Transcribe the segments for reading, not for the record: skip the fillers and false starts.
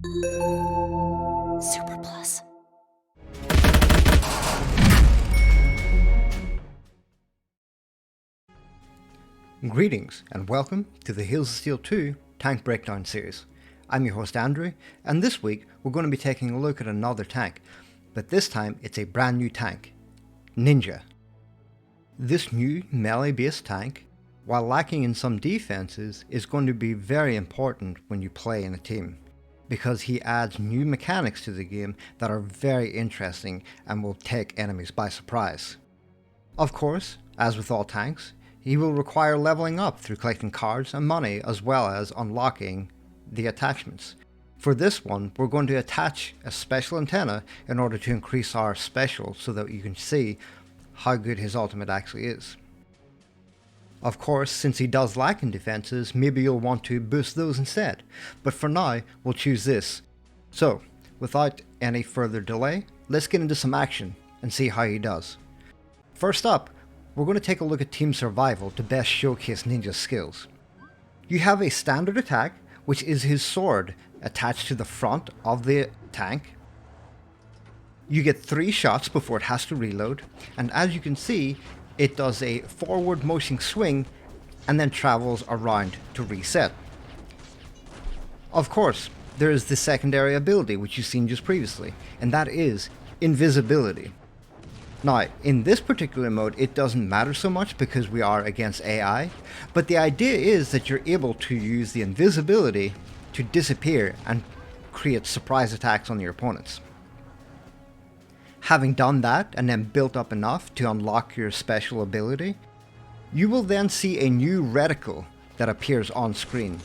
Super Plus. Greetings and welcome to the Hills of Steel 2 Tank Breakdown series. I'm your host Andrew, and this week we're going to be taking a look at another tank, but this time it's a brand new tank, Ninja. This new melee-based tank, while lacking in some defenses, is going to be very important when you play in a team, because he adds new mechanics to the game that are very interesting and will take enemies by surprise. Of course, as with all tanks, he will require leveling up through collecting cards and money, as well as unlocking the attachments. For this one, we're going to attach a special antenna in order to increase our special so that you can see how good his ultimate actually is. Of course, since he does lack in defenses, maybe you'll want to boost those instead, but for now, we'll choose this. So, without any further delay, let's get into some action and see how he does. First up, we're going to take a look at Team Survival to best showcase Ninja's skills. You have a standard attack, which is his sword attached to the front of the tank. You get 3 shots before it has to reload, and as you can see, it does a forward motion swing and then travels around to reset. Of course, there is the secondary ability which you've seen just previously, and that is invisibility. Now, in this particular mode, it doesn't matter so much because we are against AI, but the idea is that you're able to use the invisibility to disappear and create surprise attacks on your opponents. Having done that and then built up enough to unlock your special ability, you will then see a new reticle that appears on screen.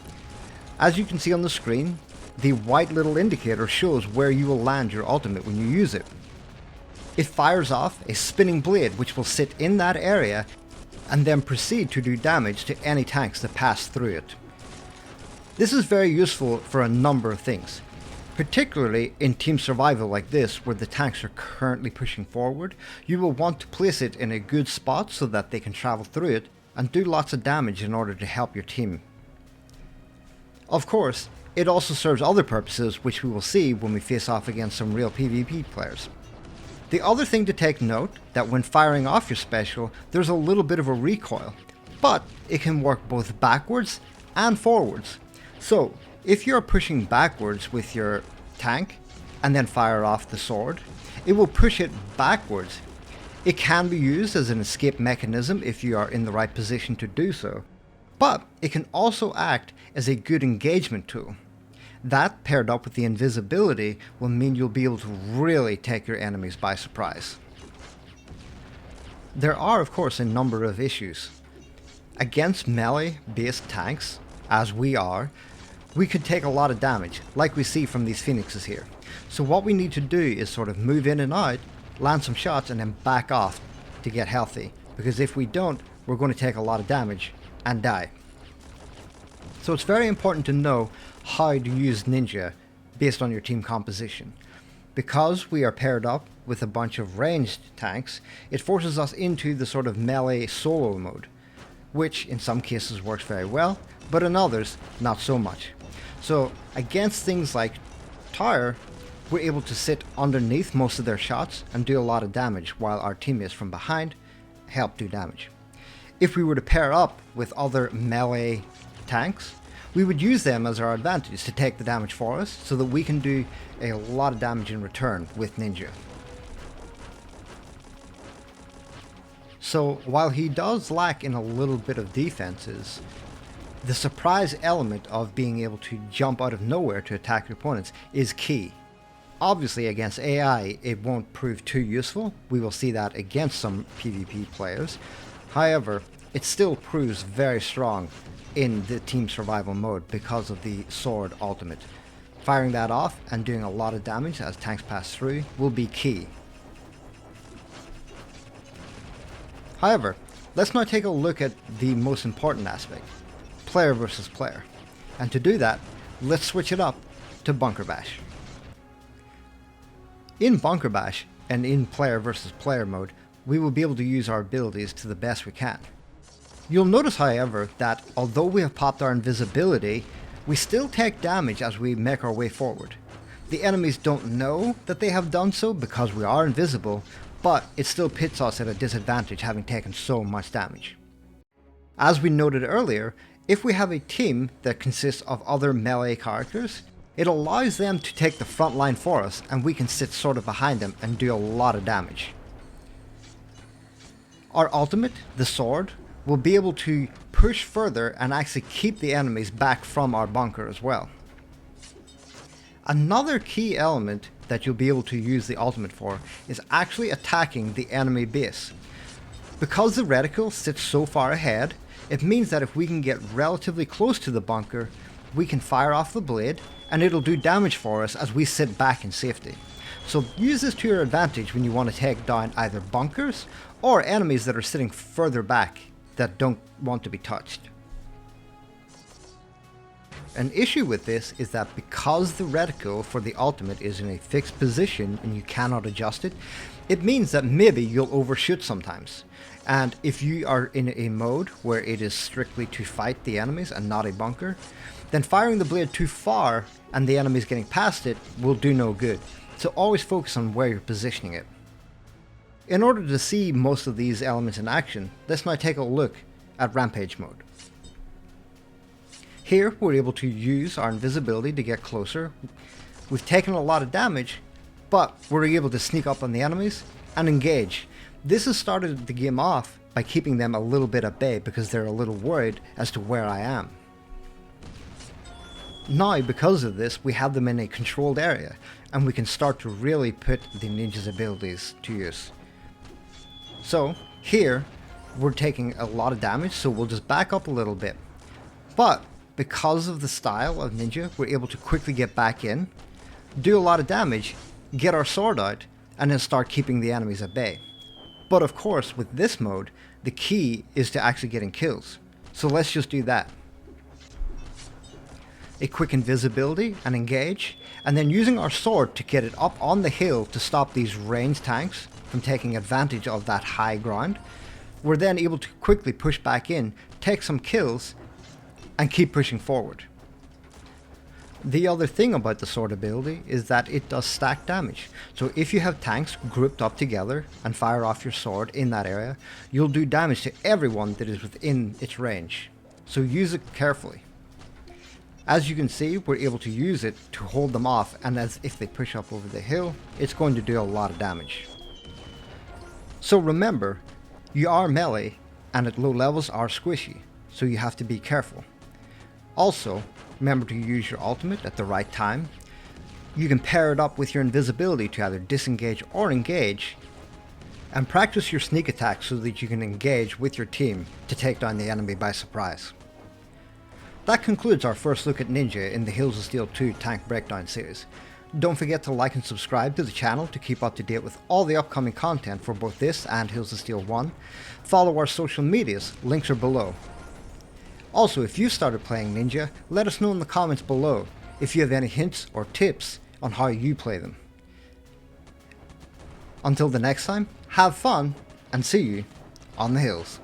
As you can see on the screen, the white little indicator shows where you will land your ultimate when you use it. It fires off a spinning blade which will sit in that area and then proceed to do damage to any tanks that pass through it. This is very useful for a number of things, particularly in team survival like this where the tanks are currently pushing forward. You will want to place it in a good spot so that they can travel through it and do lots of damage in order to help your team. Of course, it also serves other purposes which we will see when we face off against some real PvP players. The other thing to take note, that when firing off your special, there's a little bit of a recoil, but it can work both backwards and forwards. So, if you're pushing backwards with your tank and then fire off the sword, it will push it backwards. It can be used as an escape mechanism if you are in the right position to do so, but it can also act as a good engagement tool. That, paired up with the invisibility, will mean you'll be able to really take your enemies by surprise. There are, of course, a number of issues. Against melee-based tanks, as we are, we could take a lot of damage, like we see from these phoenixes here. So what we need to do is sort of move in and out, land some shots, and then back off to get healthy. Because if we don't, we're going to take a lot of damage and die. So it's very important to know how to use Ninja based on your team composition. Because we are paired up with a bunch of ranged tanks, it forces us into the sort of melee solo mode, which in some cases works very well, but in others not so much. So against things like Tower, we're able to sit underneath most of their shots and do a lot of damage while our teammates from behind help do damage. If we were to pair up with other melee tanks, we would use them as our advantage to take the damage for us so that we can do a lot of damage in return with Ninja. So while he does lack in a little bit of defenses, the surprise element of being able to jump out of nowhere to attack your opponents is key. Obviously against AI it won't prove too useful, we will see that against some PvP players. However, it still proves very strong in the team survival mode because of the sword ultimate. Firing that off and doing a lot of damage as tanks pass through will be key. However, let's now take a look at the most important aspect, player versus player. And to do that, let's switch it up to Bunker Bash. In Bunker Bash and in player versus player mode, we will be able to use our abilities to the best we can. You'll notice, however, that although we have popped our invisibility, we still take damage as we make our way forward. The enemies don't know that they have done so because we are invisible, but it still pits us at a disadvantage having taken so much damage. As we noted earlier, if we have a team that consists of other melee characters, it allows them to take the front line for us and we can sit sort of behind them and do a lot of damage. Our ultimate, the sword, will be able to push further and actually keep the enemies back from our bunker as well. Another key element that you'll be able to use the ultimate for is actually attacking the enemy base. Because the reticle sits so far ahead, it means that if we can get relatively close to the bunker, we can fire off the blade and it'll do damage for us as we sit back in safety. So use this to your advantage when you want to take down either bunkers or enemies that are sitting further back that don't want to be touched. An issue with this is that because the reticle for the ultimate is in a fixed position and you cannot adjust it, it means that maybe you'll overshoot sometimes. And if you are in a mode where it is strictly to fight the enemies and not a bunker, then firing the blade too far and the enemies getting past it will do no good. So always focus on where you're positioning it. In order to see most of these elements in action, let's now take a look at Rampage mode. Here we're able to use our invisibility to get closer. We've taken a lot of damage, but we're able to sneak up on the enemies and engage. This has started the game off by keeping them a little bit at bay because they're a little worried as to where I am. Now, because of this, we have them in a controlled area and we can start to really put the ninja's abilities to use. So here we're taking a lot of damage, so we'll just back up a little bit. But because of the style of ninja, we're able to quickly get back in, do a lot of damage, get our sword out, and then start keeping the enemies at bay. But of course, with this mode, the key is to actually getting kills. So let's just do that. A quick invisibility and engage, and then using our sword to get it up on the hill to stop these ranged tanks from taking advantage of that high ground. We're then able to quickly push back in, take some kills, and keep pushing forward. The other thing about the sword ability is that it does stack damage. So if you have tanks grouped up together and fire off your sword in that area, you'll do damage to everyone that is within its range. So use it carefully. As you can see, we're able to use it to hold them off, and as if they push up over the hill, it's going to do a lot of damage. So remember, you are melee and at low levels are squishy, so you have to be careful. Also, remember to use your ultimate at the right time. You can pair it up with your invisibility to either disengage or engage, and practice your sneak attack so that you can engage with your team to take down the enemy by surprise. That concludes our first look at Ninja in the Hills of Steel 2 Tank Breakdown series. Don't forget to like and subscribe to the channel to keep up to date with all the upcoming content for both this and Hills of Steel 1. Follow our social medias, links are below. Also, if you started playing Ninja, let us know in the comments below if you have any hints or tips on how you play them. Until the next time, have fun and see you on the hills.